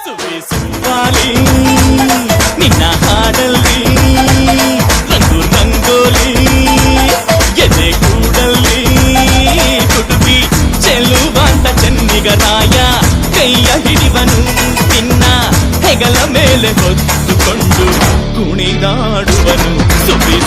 ಸುವಾಲಿ ನಿನ್ನ ಹಾಡಲ್ಲಿ ರಂಗು ರಂಗೋಲಿ ಎದೆ ಕೂಡಲ್ಲಿ ಕುಟುಕಿ ಚೆಲುವಂತ ಚೆನ್ನಿಗರಾಯ ಕೈಯ ಹಿಡಿವನು ನಿನ್ನ ಹೆಗಲ ಮೇಲೆ ಹೊತ್ತುಕೊಂಡು ಕುಣಿದಾಡುವನು ಸುವಿ